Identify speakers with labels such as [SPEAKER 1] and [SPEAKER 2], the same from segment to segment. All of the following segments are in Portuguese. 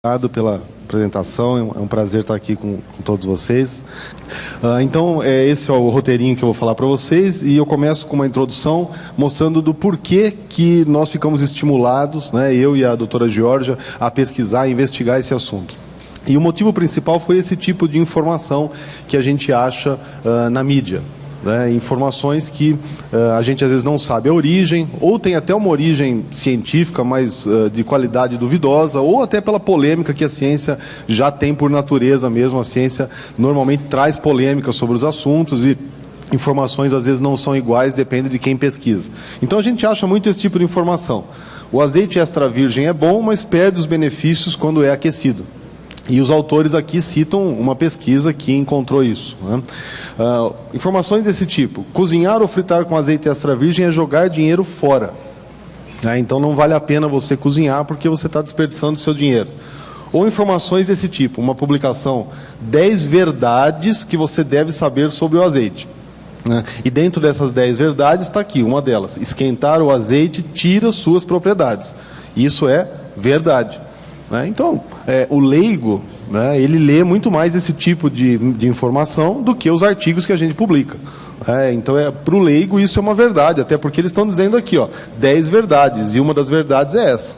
[SPEAKER 1] Obrigado pela apresentação, é um prazer estar aqui com todos vocês. Então, esse é o roteirinho que eu vou falar para vocês, e eu começo com uma introdução mostrando do porquê que nós ficamos estimulados, né, eu e a doutora Georgia, a pesquisar e investigar esse assunto. E o motivo principal foi esse tipo de informação que a gente acha na mídia. Né, informações que a gente às vezes não sabe a origem, ou tem até uma origem científica, mas de qualidade duvidosa, ou até pela polêmica que a ciência já tem por natureza mesmo. A ciência normalmente traz polêmica sobre os assuntos e informações às vezes não são iguais, depende de quem pesquisa. Então a gente acha muito esse tipo de informação. O azeite extra virgem é bom, mas perde os benefícios quando é aquecido. E os autores aqui citam uma pesquisa que encontrou isso. Né? Informações desse tipo: cozinhar ou fritar com azeite extra virgem é jogar dinheiro fora. Então não vale a pena você cozinhar porque você está desperdiçando o seu dinheiro. Ou informações desse tipo, uma publicação: 10 verdades que você deve saber sobre o azeite. E dentro dessas 10 verdades está aqui, uma delas: esquentar o azeite tira suas propriedades. Isso é verdade. Então, o leigo, né, ele lê muito mais esse tipo de informação do que os artigos que a gente publica. Então, para o leigo, isso é uma verdade, até porque eles estão dizendo aqui, 10 verdades, e uma das verdades é essa.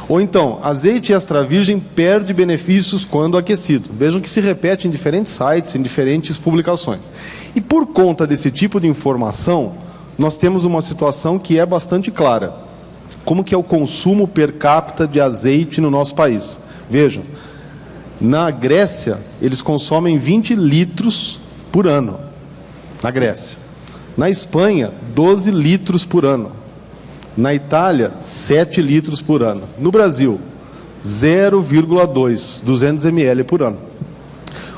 [SPEAKER 1] Ou então, azeite extra virgem perde benefícios quando aquecido. Vejam que se repete em diferentes sites, em diferentes publicações. E por conta desse tipo de informação, nós temos uma situação que é bastante clara. Como que é o consumo per capita de azeite no nosso país? Vejam, na Grécia, eles consomem 20 litros por ano. Na Grécia. Na Espanha, 12 litros por ano. Na Itália, 7 litros por ano. No Brasil, 0,2, 200 ml por ano.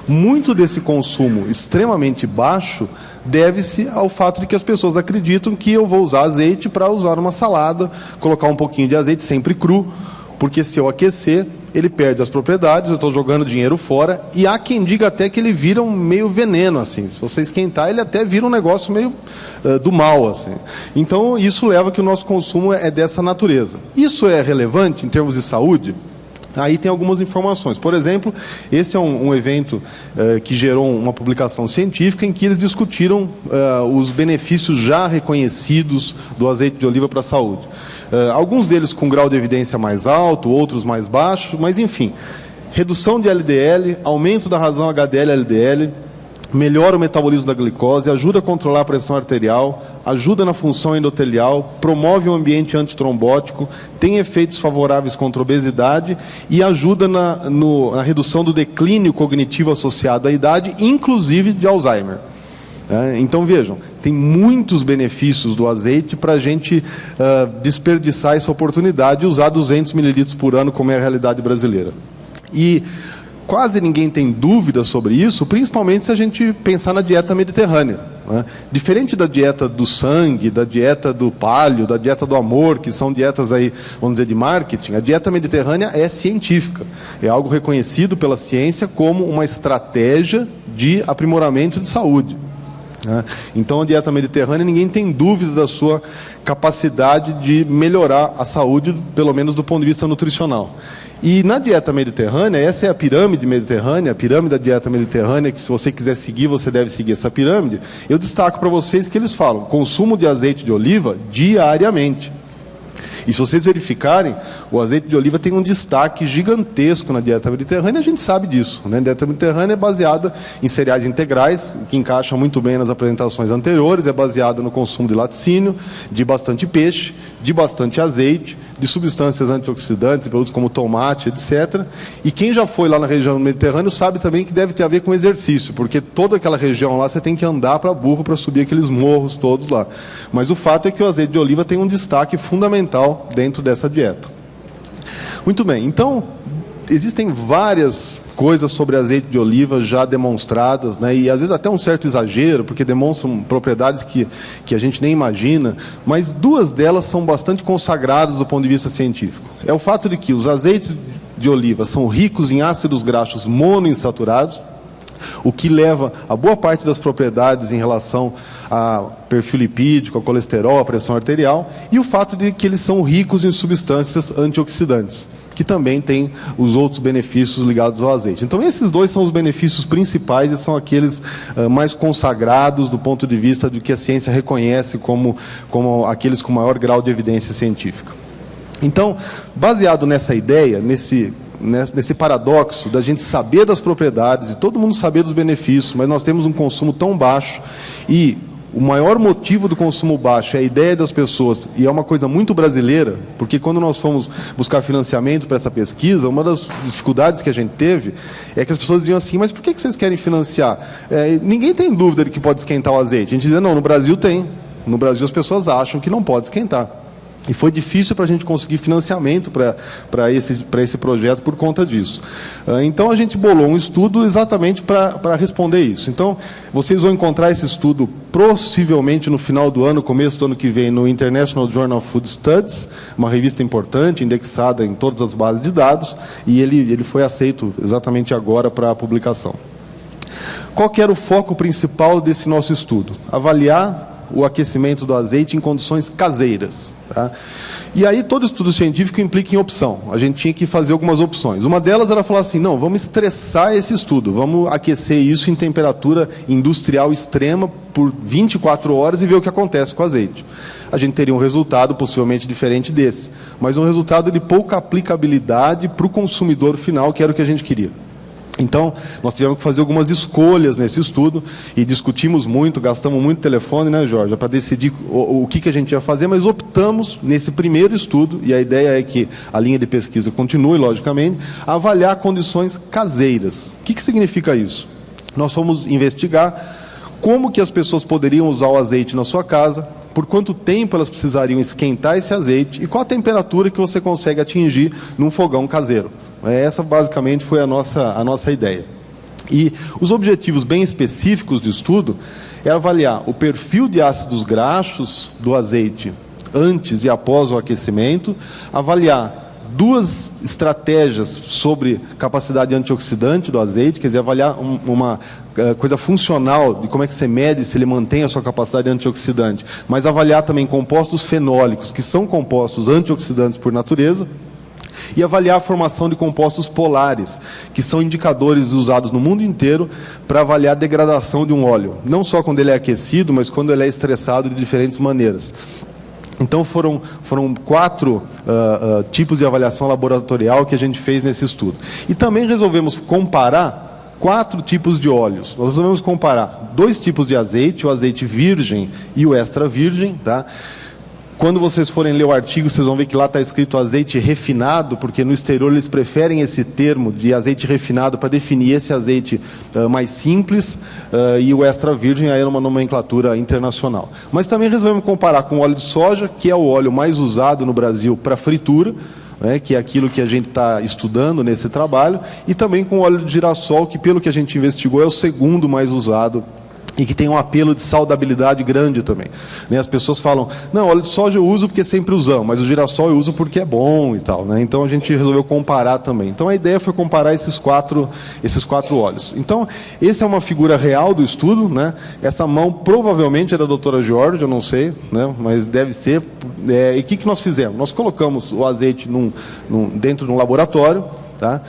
[SPEAKER 1] Muito desse consumo extremamente baixo deve-se ao fato de que as pessoas acreditam que eu vou usar azeite para usar numa salada, colocar um pouquinho de azeite sempre cru, porque se eu aquecer, ele perde as propriedades, eu estou jogando dinheiro fora, e há quem diga até que ele vira um meio veneno, assim. Se você esquentar, ele até vira um negócio meio do mal, assim. Então, isso leva a que o nosso consumo é dessa natureza. Isso é relevante em termos de saúde? Aí tem algumas informações. Por exemplo, esse é um evento que gerou uma publicação científica em que eles discutiram os benefícios já reconhecidos do azeite de oliva para a saúde. Alguns deles com grau de evidência mais alto, outros mais baixo, mas enfim. Redução de LDL, aumento da razão HDL-LDL, melhora o metabolismo da glicose, ajuda a controlar a pressão arterial, ajuda na função endotelial, promove um ambiente antitrombótico, tem efeitos favoráveis contra a obesidade e ajuda na redução do declínio cognitivo associado à idade, inclusive de Alzheimer. Então, vejam, tem muitos benefícios do azeite para a gente desperdiçar essa oportunidade e usar 200 ml por ano, como é a realidade brasileira. E quase ninguém tem dúvida sobre isso, principalmente se a gente pensar na dieta mediterrânea. Diferente da dieta do sangue, da dieta do paleo, da dieta do amor, que são dietas aí, vamos dizer, de marketing, a dieta mediterrânea é científica. É algo reconhecido pela ciência como uma estratégia de aprimoramento de saúde. Então, a dieta mediterrânea, ninguém tem dúvida da sua capacidade de melhorar a saúde, pelo menos do ponto de vista nutricional. E na dieta mediterrânea, essa é a pirâmide mediterrânea, a pirâmide da dieta mediterrânea, que se você quiser seguir, você deve seguir essa pirâmide. Eu destaco para vocês que eles falam consumo de azeite de oliva diariamente. E se vocês verificarem, o azeite de oliva tem um destaque gigantesco na dieta mediterrânea, a gente sabe disso. A dieta mediterrânea é baseada em cereais integrais, que encaixa muito bem nas apresentações anteriores, é baseada no consumo de laticínio, de bastante peixe, de bastante azeite, de substâncias antioxidantes, produtos como tomate, etc. E quem já foi lá na região do Mediterrâneo sabe também que deve ter a ver com exercício, porque toda aquela região lá você tem que andar para burro para subir aqueles morros todos lá. Mas o fato é que o azeite de oliva tem um destaque fundamental dentro dessa dieta. Muito bem, então existem várias coisas sobre azeite de oliva já demonstradas, e às vezes até um certo exagero, porque demonstram propriedades que a gente nem imagina, mas duas delas são bastante consagradas do ponto de vista científico. É o fato de que os azeites de oliva são ricos em ácidos graxos monoinsaturados, o que leva a boa parte das propriedades em relação a perfil lipídico, a colesterol, a pressão arterial, e o fato de que eles são ricos em substâncias antioxidantes. que também tem os outros benefícios ligados ao azeite. Então, esses dois são os benefícios principais e são aqueles mais consagrados do ponto de vista do que a ciência reconhece como aqueles com maior grau de evidência científica. Então, baseado nessa ideia, nesse paradoxo da gente saber das propriedades e todo mundo saber dos benefícios, mas nós temos um consumo tão baixo e o maior motivo do consumo baixo é a ideia das pessoas, e é uma coisa muito brasileira, porque quando nós fomos buscar financiamento para essa pesquisa, uma das dificuldades que a gente teve é que as pessoas diziam assim, mas por que vocês querem financiar? Ninguém tem dúvida de que pode esquentar o azeite. A gente dizia, não, no Brasil tem. No Brasil as pessoas acham que não pode esquentar. E foi difícil para a gente conseguir financiamento para esse projeto por conta disso. Então, a gente bolou um estudo exatamente para responder isso. Então, vocês vão encontrar esse estudo possivelmente no final do ano, começo do ano que vem, no International Journal of Food Studies, uma revista importante, indexada em todas as bases de dados, e ele foi aceito exatamente agora para a publicação. Qual que era o foco principal desse nosso estudo? Avaliar o aquecimento do azeite em condições caseiras. Tá? E aí todo estudo científico implica em opção. A gente tinha que fazer algumas opções. Uma delas era falar assim, não, vamos estressar esse estudo, vamos aquecer isso em temperatura industrial extrema por 24 horas e ver o que acontece com o azeite. A gente teria um resultado possivelmente diferente desse, mas um resultado de pouca aplicabilidade para o consumidor final, que era o que a gente queria. Então, nós tivemos que fazer algumas escolhas nesse estudo e discutimos muito, gastamos muito telefone, né, Jorge, para decidir o que a gente ia fazer, mas optamos nesse primeiro estudo, e a ideia é que a linha de pesquisa continue, logicamente, a avaliar condições caseiras. O que significa isso? Nós fomos investigar como que as pessoas poderiam usar o azeite na sua casa, por quanto tempo elas precisariam esquentar esse azeite e qual a temperatura que você consegue atingir num fogão caseiro. Essa, basicamente, foi a nossa ideia. E os objetivos bem específicos do estudo é avaliar o perfil de ácidos graxos do azeite antes e após o aquecimento, avaliar duas estratégias sobre capacidade antioxidante do azeite, quer dizer, avaliar uma coisa funcional de como é que você mede se ele mantém a sua capacidade antioxidante, mas avaliar também compostos fenólicos, que são compostos antioxidantes por natureza, e avaliar a formação de compostos polares, que são indicadores usados no mundo inteiro para avaliar a degradação de um óleo, não só quando ele é aquecido, mas quando ele é estressado de diferentes maneiras. Então, foram 4 tipos de avaliação laboratorial que a gente fez nesse estudo. E também resolvemos comparar 4 tipos de óleos. Nós resolvemos comparar 2 tipos de azeite, o azeite virgem e o extra virgem, tá? Quando vocês forem ler o artigo, vocês vão ver que lá está escrito azeite refinado, porque no exterior eles preferem esse termo de azeite refinado para definir esse azeite mais simples, e o extra virgem aí é uma nomenclatura internacional. Mas também resolvemos comparar com o óleo de soja, que é o óleo mais usado no Brasil para fritura, que é aquilo que a gente está estudando nesse trabalho, e também com o óleo de girassol, que pelo que a gente investigou é o segundo mais usado e que tem um apelo de saudabilidade grande também. As pessoas falam, não, óleo de soja eu uso porque sempre usamos, mas o girassol eu uso porque é bom e tal. Então a gente resolveu comparar também. Então a ideia foi comparar esses quatro óleos. Então, essa é uma figura real do estudo. Essa mão provavelmente é da doutora George, eu não sei, mas deve ser. E o que nós fizemos? Nós colocamos o azeite dentro de um laboratório, tá?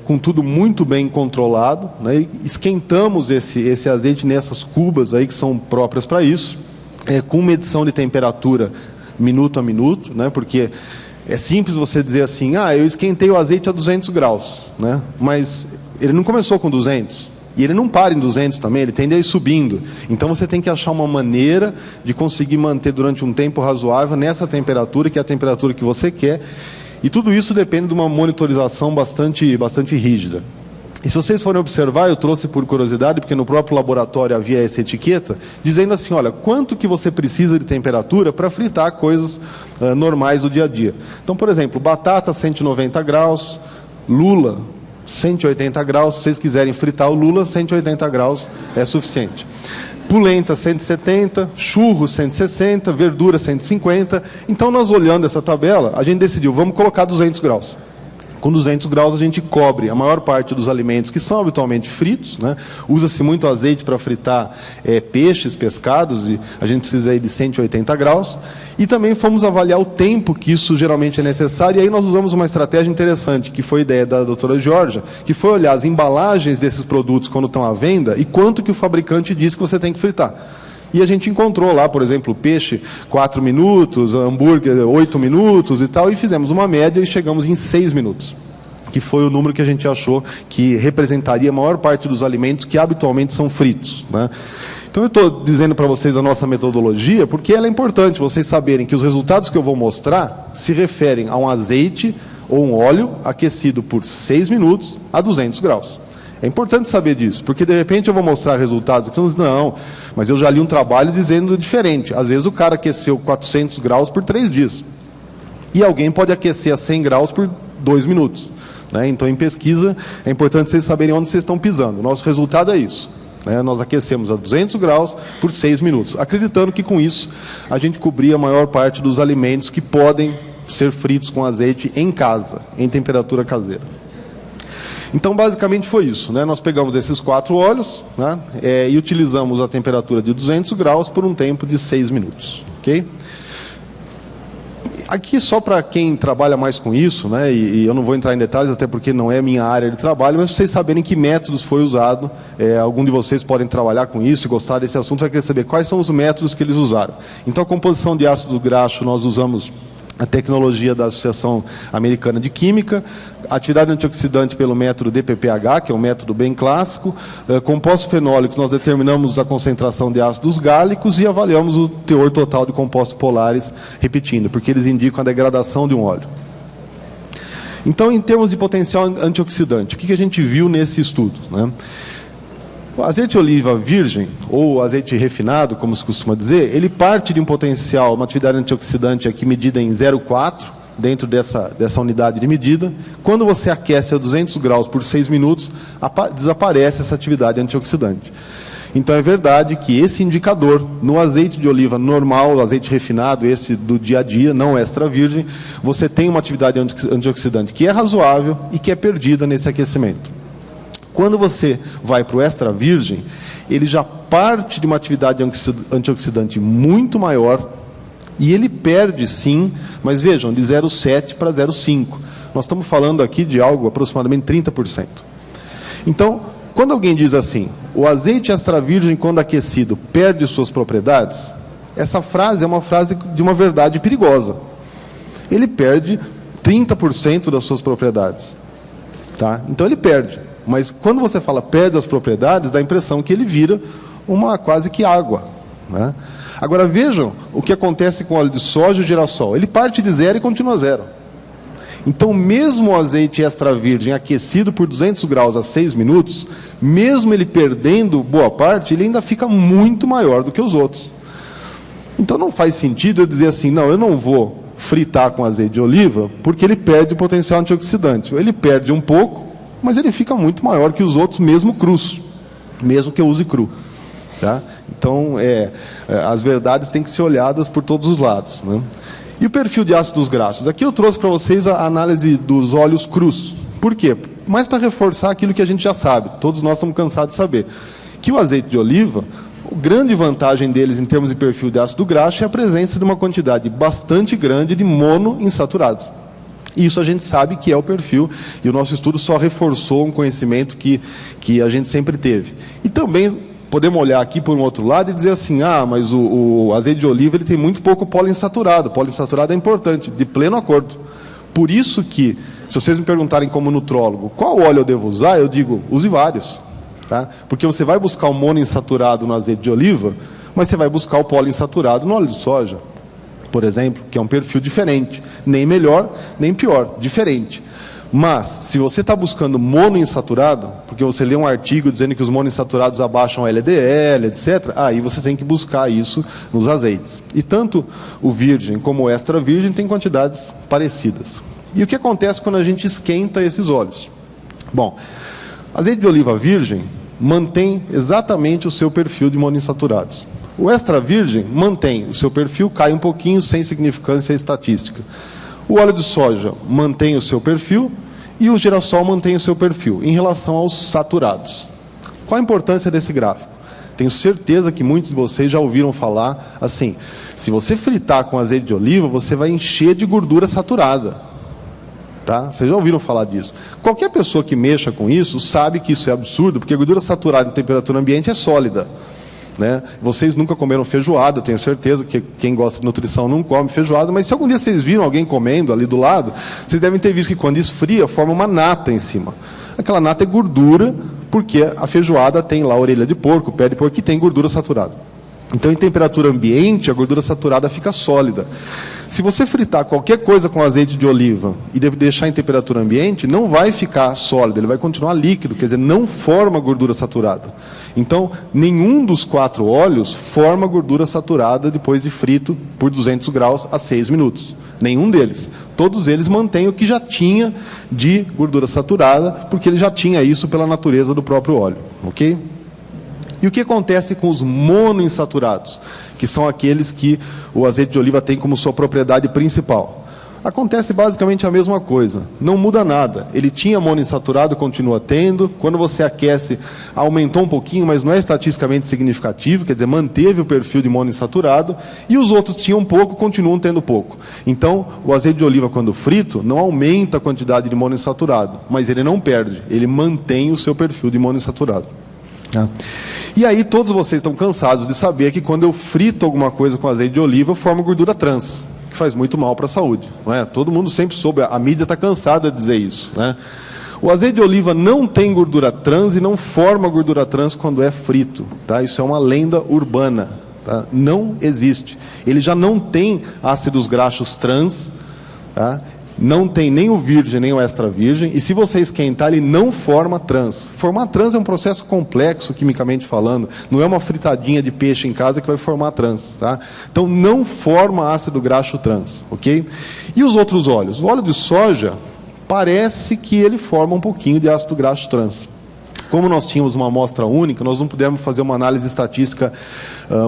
[SPEAKER 1] Com tudo muito bem controlado, e esquentamos esse azeite nessas cubas aí que são próprias para isso, com medição de temperatura minuto a minuto, porque é simples você dizer assim, eu esquentei o azeite a 200 graus, mas ele não começou com 200, e ele não para em 200 também, ele tende a ir subindo. Então você tem que achar uma maneira de conseguir manter durante um tempo razoável nessa temperatura, que é a temperatura que você quer. E tudo isso depende de uma monitorização bastante rígida. E se vocês forem observar, eu trouxe por curiosidade, porque no próprio laboratório havia essa etiqueta, dizendo assim, olha, quanto que você precisa de temperatura para fritar coisas normais do dia a dia. Então, por exemplo, batata 190 graus, lula 180 graus, se vocês quiserem fritar o lula, 180 graus é suficiente. Polenta 170, churro 160, verdura 150. Então, nós olhando essa tabela, a gente decidiu, vamos colocar 200 graus. Com 200 graus a gente cobre a maior parte dos alimentos que são habitualmente fritos, né? Usa-se muito azeite para fritar peixes, pescados, e a gente precisa aí de 180 graus. E também fomos avaliar o tempo que isso geralmente é necessário, e aí nós usamos uma estratégia interessante, que foi a ideia da doutora Georgia, que foi olhar as embalagens desses produtos quando estão à venda e quanto que o fabricante diz que você tem que fritar. E a gente encontrou lá, por exemplo, peixe 4 minutos, hambúrguer 8 minutos e tal, e fizemos uma média e chegamos em 6 minutos, que foi o número que a gente achou que representaria a maior parte dos alimentos que habitualmente são fritos, né? Então eu estou dizendo para vocês a nossa metodologia, porque ela é importante vocês saberem que os resultados que eu vou mostrar se referem a um azeite ou um óleo aquecido por 6 minutos a 200 graus. É importante saber disso, porque de repente eu vou mostrar resultados que são, não, mas eu já li um trabalho dizendo diferente. Às vezes o cara aqueceu 400 graus por 3 dias. E alguém pode aquecer a 100 graus por 2 minutos. Né? Então, em pesquisa, é importante vocês saberem onde vocês estão pisando. O nosso resultado é isso. Né? Nós aquecemos a 200 graus por 6 minutos, acreditando que com isso a gente cobria a maior parte dos alimentos que podem ser fritos com azeite em casa, em temperatura caseira. Então, basicamente foi isso, né? Nós pegamos esses 4 óleos, né, e utilizamos a temperatura de 200 graus por um tempo de 6 minutos. Okay? Aqui, só para quem trabalha mais com isso, né, e eu não vou entrar em detalhes, até porque não é minha área de trabalho, mas para vocês saberem que métodos foi usado, algum de vocês podem trabalhar com isso e gostar desse assunto, vai querer saber quais são os métodos que eles usaram. Então, a composição de ácido graxo, nós usamos a tecnologia da Associação Americana de Química, atividade antioxidante pelo método DPPH, que é um método bem clássico, compostos fenólicos, nós determinamos a concentração de ácidos gálicos e avaliamos o teor total de compostos polares, repetindo, porque eles indicam a degradação de um óleo. Então, em termos de potencial antioxidante, o que a gente viu nesse estudo, né? O azeite de oliva virgem, ou azeite refinado, como se costuma dizer, ele parte de um potencial, uma atividade antioxidante aqui medida em 0,4, dentro dessa unidade de medida. Quando você aquece a 200 graus por 6 minutos, desaparece essa atividade antioxidante. Então, é verdade que esse indicador, no azeite de oliva normal, o azeite refinado, esse do dia a dia, não extra virgem, você tem uma atividade antioxidante que é razoável e que é perdida nesse aquecimento. Quando você vai para o extra virgem, ele já parte de uma atividade antioxidante muito maior e ele perde sim, mas vejam, de 0,7 para 0,5. Nós estamos falando aqui de algo aproximadamente 30%. Então, quando alguém diz assim, o azeite extra virgem quando aquecido perde suas propriedades, essa frase é uma frase de uma verdade perigosa. Ele perde 30% das suas propriedades. Tá? Então ele perde. Mas quando você fala perde as propriedades, dá a impressão que ele vira uma quase que água. Né? Agora vejam o que acontece com o óleo de soja e girassol. Ele parte de 0 e continua 0. Então, mesmo o azeite extra virgem aquecido por 200 graus a 6 minutos, mesmo ele perdendo boa parte, ele ainda fica muito maior do que os outros. Então não faz sentido eu dizer assim, não, eu não vou fritar com azeite de oliva, porque ele perde o potencial antioxidante. Ele perde um pouco, mas ele fica muito maior que os outros, mesmo crus, mesmo que eu use cru. Tá? Então, as verdades têm que ser olhadas por todos os lados. Né? E o perfil de ácidos graxos? Aqui eu trouxe para vocês a análise dos óleos crus. Por quê? Mais para reforçar aquilo que a gente já sabe, todos nós estamos cansados de saber, que o azeite de oliva, a grande vantagem deles em termos de perfil de ácido graxo é a presença de uma quantidade bastante grande de monoinsaturados. Isso a gente sabe que é o perfil, e o nosso estudo só reforçou um conhecimento que a gente sempre teve. E também podemos olhar aqui por um outro lado e dizer assim, mas o azeite de oliva ele tem muito pouco poliinsaturado. Poliinsaturado é importante, de pleno acordo. Por isso que, se vocês me perguntarem como nutrólogo, qual óleo eu devo usar, eu digo, use vários. Tá? Porque você vai buscar o monoinsaturado no azeite de oliva, mas você vai buscar o poliinsaturado no óleo de soja, por exemplo, que é um perfil diferente, nem melhor, nem pior, diferente. Mas, se você está buscando monoinsaturado, porque você lê um artigo dizendo que os monoinsaturados abaixam LDL, etc., aí você tem que buscar isso nos azeites. E tanto o virgem como o extra virgem têm quantidades parecidas. E o que acontece quando a gente esquenta esses óleos? Bom, azeite de oliva virgem mantém exatamente o seu perfil de monoinsaturados. O extra virgem mantém o seu perfil, cai um pouquinho, sem significância estatística. O óleo de soja mantém o seu perfil e o girassol mantém o seu perfil. Em relação aos saturados, qual a importância desse gráfico? Tenho certeza que muitos de vocês já ouviram falar assim, se você fritar com azeite de oliva, você vai encher de gordura saturada. Tá? Vocês já ouviram falar disso. Qualquer pessoa que mexa com isso sabe que isso é absurdo, porque a gordura saturada em temperatura ambiente é sólida. Né? Vocês nunca comeram feijoada, eu tenho certeza que quem gosta de nutrição não come feijoada, mas se algum dia vocês viram alguém comendo ali do lado, vocês devem ter visto que quando esfria, forma uma nata em cima. Aquela nata é gordura, porque a feijoada tem lá a orelha de porco, o pé de porco, que tem gordura saturada. Então, em temperatura ambiente, a gordura saturada fica sólida. Se você fritar qualquer coisa com azeite de oliva e deixar em temperatura ambiente, não vai ficar sólido, ele vai continuar líquido, quer dizer, não forma gordura saturada. Então, nenhum dos 4 óleos forma gordura saturada depois de frito por 200 graus a 6 minutos. Nenhum deles. Todos eles mantêm o que já tinha de gordura saturada, porque ele já tinha isso pela natureza do próprio óleo. Ok? E o que acontece com os monoinsaturados, que são aqueles que o azeite de oliva tem como sua propriedade principal? Acontece basicamente a mesma coisa, não muda nada. Ele tinha monoinsaturado, continua tendo. Quando você aquece, aumentou um pouquinho, mas não é estatisticamente significativo, quer dizer, manteve o perfil de monoinsaturado, e os outros tinham pouco, continuam tendo pouco. Então, o azeite de oliva, quando frito, não aumenta a quantidade de monoinsaturado, mas ele não perde, ele mantém o seu perfil de monoinsaturado. E aí todos vocês estão cansados de saber que quando eu frito alguma coisa com azeite de oliva, eu formo gordura trans, que faz muito mal para a saúde. Não é? Todo mundo sempre soube, a mídia está cansada de dizer isso. Né? O azeite de oliva não tem gordura trans e não forma gordura trans quando é frito. Tá? Isso é uma lenda urbana. Tá? Não existe. Ele já não tem ácidos graxos trans, tá? Não tem nem o virgem, nem o extra virgem, e se você esquentar, ele não forma trans. Formar trans é um processo complexo, quimicamente falando, não é uma fritadinha de peixe em casa que vai formar trans. Tá? Então, não forma ácido graxo trans. Okay? E os outros óleos? O óleo de soja, parece que ele forma um pouquinho de ácido graxo trans. Como nós tínhamos uma amostra única, nós não pudemos fazer uma análise estatística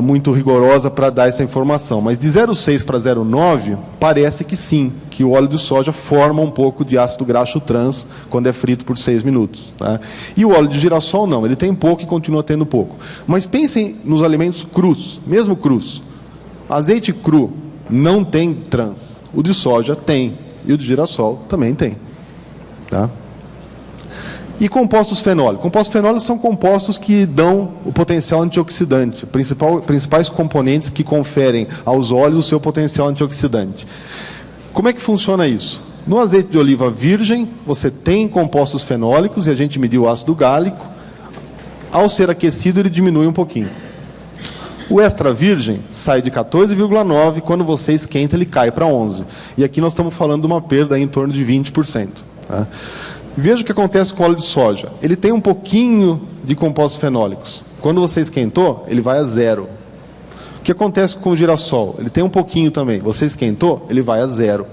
[SPEAKER 1] muito rigorosa para dar essa informação. Mas de 0,6 para 0,9, parece que sim, que o óleo de soja forma um pouco de ácido graxo trans quando é frito por 6 minutos. Tá? E o óleo de girassol não, ele tem pouco e continua tendo pouco. Mas pensem nos alimentos crus, mesmo crus. Azeite cru não tem trans, o de soja tem, e o de girassol também tem. Tá? E compostos fenólicos? Compostos fenólicos são compostos que dão o potencial antioxidante, principais componentes que conferem aos óleos o seu potencial antioxidante. Como é que funciona isso? No azeite de oliva virgem, você tem compostos fenólicos, e a gente mediu o ácido gálico. Ao ser aquecido, ele diminui um pouquinho. O extra virgem sai de 14,9, quando você esquenta, ele cai para 11. E aqui nós estamos falando de uma perda em torno de 20%. Tá? Veja o que acontece com o óleo de soja. Ele tem um pouquinho de compostos fenólicos. Quando você esquentou, ele vai a 0. O que acontece com o girassol? Ele tem um pouquinho também. Você esquentou, ele vai a 0.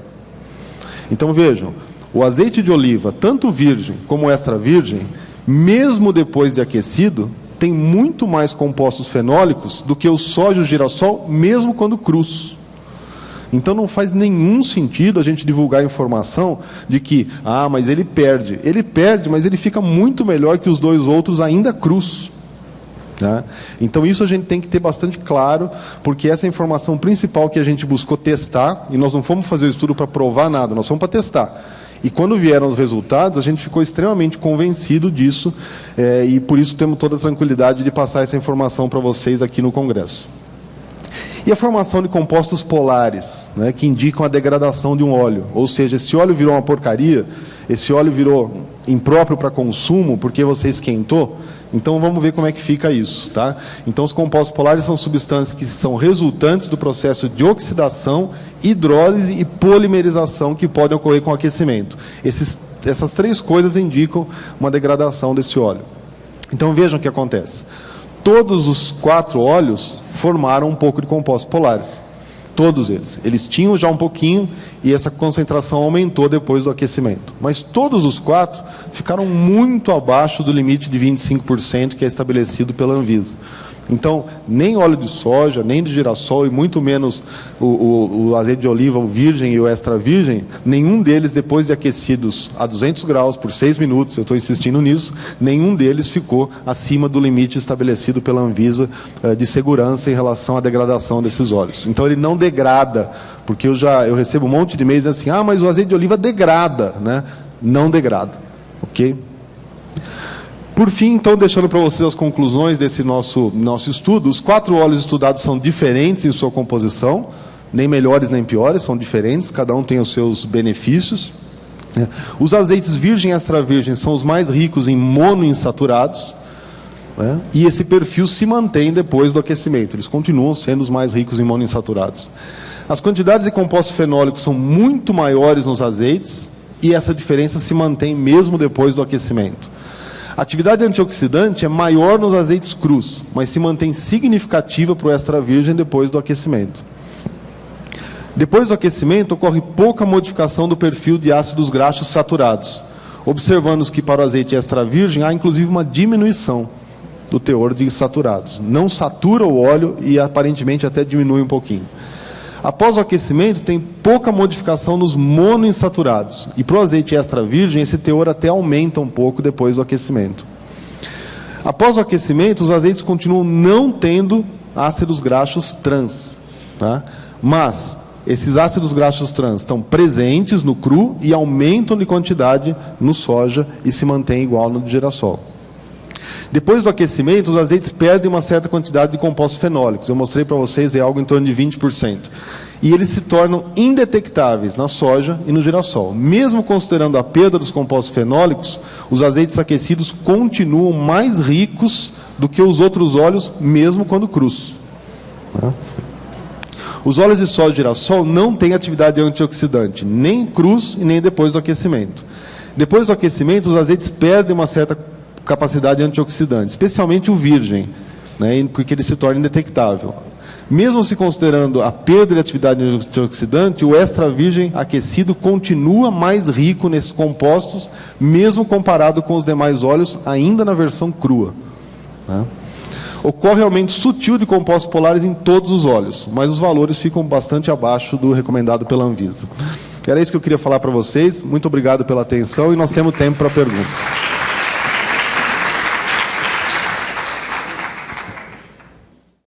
[SPEAKER 1] Então vejam, o azeite de oliva, tanto virgem como extra virgem, mesmo depois de aquecido, tem muito mais compostos fenólicos do que o soja e o girassol, mesmo quando crus. Então não faz nenhum sentido a gente divulgar a informação de que, mas ele perde. Ele perde, mas ele fica muito melhor que os dois outros ainda crus. Né? Então isso a gente tem que ter bastante claro, porque essa é a informação principal que a gente buscou testar, e nós não fomos fazer o estudo para provar nada, nós fomos para testar. E quando vieram os resultados, a gente ficou extremamente convencido disso, e por isso temos toda a tranquilidade de passar essa informação para vocês aqui no Congresso. E a formação de compostos polares, né, que indicam a degradação de um óleo. Ou seja, esse óleo virou uma porcaria, esse óleo virou impróprio para consumo porque você esquentou. Então vamos ver como é que fica isso. Tá? Então os compostos polares são substâncias que são resultantes do processo de oxidação, hidrólise e polimerização que podem ocorrer com o aquecimento. Essas 3 coisas indicam uma degradação desse óleo. Então vejam o que acontece. Todos os 4 óleos formaram um pouco de compostos polares. Todos eles. Eles tinham já um pouquinho e essa concentração aumentou depois do aquecimento. Mas todos os 4 ficaram muito abaixo do limite de 25% que é estabelecido pela Anvisa. Então, nem óleo de soja, nem de girassol, e muito menos o azeite de oliva, o virgem e o extra virgem, nenhum deles, depois de aquecidos a 200 graus por 6 minutos, eu estou insistindo nisso, nenhum deles ficou acima do limite estabelecido pela Anvisa de segurança em relação à degradação desses óleos. Então, ele não degrada, porque eu recebo um monte de e-mails assim, mas o azeite de oliva degrada, né? Não degrada, ok? Por fim, então, deixando para vocês as conclusões desse nosso estudo, os 4 óleos estudados são diferentes em sua composição, nem melhores nem piores, são diferentes, cada um tem os seus benefícios. Os azeites virgem e extra virgem são os mais ricos em monoinsaturados, né? E esse perfil se mantém depois do aquecimento, eles continuam sendo os mais ricos em monoinsaturados. As quantidades de compostos fenólicos são muito maiores nos azeites, e essa diferença se mantém mesmo depois do aquecimento. A atividade antioxidante é maior nos azeites crus, mas se mantém significativa para o extra virgem depois do aquecimento. Depois do aquecimento, ocorre pouca modificação do perfil de ácidos graxos saturados, observando que para o azeite extra virgem há inclusive uma diminuição do teor de saturados. Não satura o óleo e aparentemente até diminui um pouquinho. Após o aquecimento, tem pouca modificação nos monoinsaturados. E para o azeite extra virgem, esse teor até aumenta um pouco depois do aquecimento. Após o aquecimento, os azeites continuam não tendo ácidos graxos trans. Tá? Mas esses ácidos graxos trans estão presentes no cru e aumentam de quantidade no soja e se mantém igual no de girassol. Depois do aquecimento, os azeites perdem uma certa quantidade de compostos fenólicos. Eu mostrei para vocês, é algo em torno de 20%. E eles se tornam indetectáveis na soja e no girassol. Mesmo considerando a perda dos compostos fenólicos, os azeites aquecidos continuam mais ricos do que os outros óleos, mesmo quando crus. Os óleos de soja e girassol não têm atividade antioxidante, nem crus e nem depois do aquecimento. Depois do aquecimento, os azeites perdem uma certa capacidade antioxidante, especialmente o virgem, né, porque ele se torna indetectável. Mesmo se considerando a perda de atividade antioxidante, o extra virgem aquecido continua mais rico nesses compostos, mesmo comparado com os demais óleos, ainda na versão crua. Né. Ocorre aumento sutil de compostos polares em todos os óleos, mas os valores ficam bastante abaixo do recomendado pela Anvisa. Era isso que eu queria falar para vocês. Muito obrigado pela atenção e nós temos tempo para perguntas.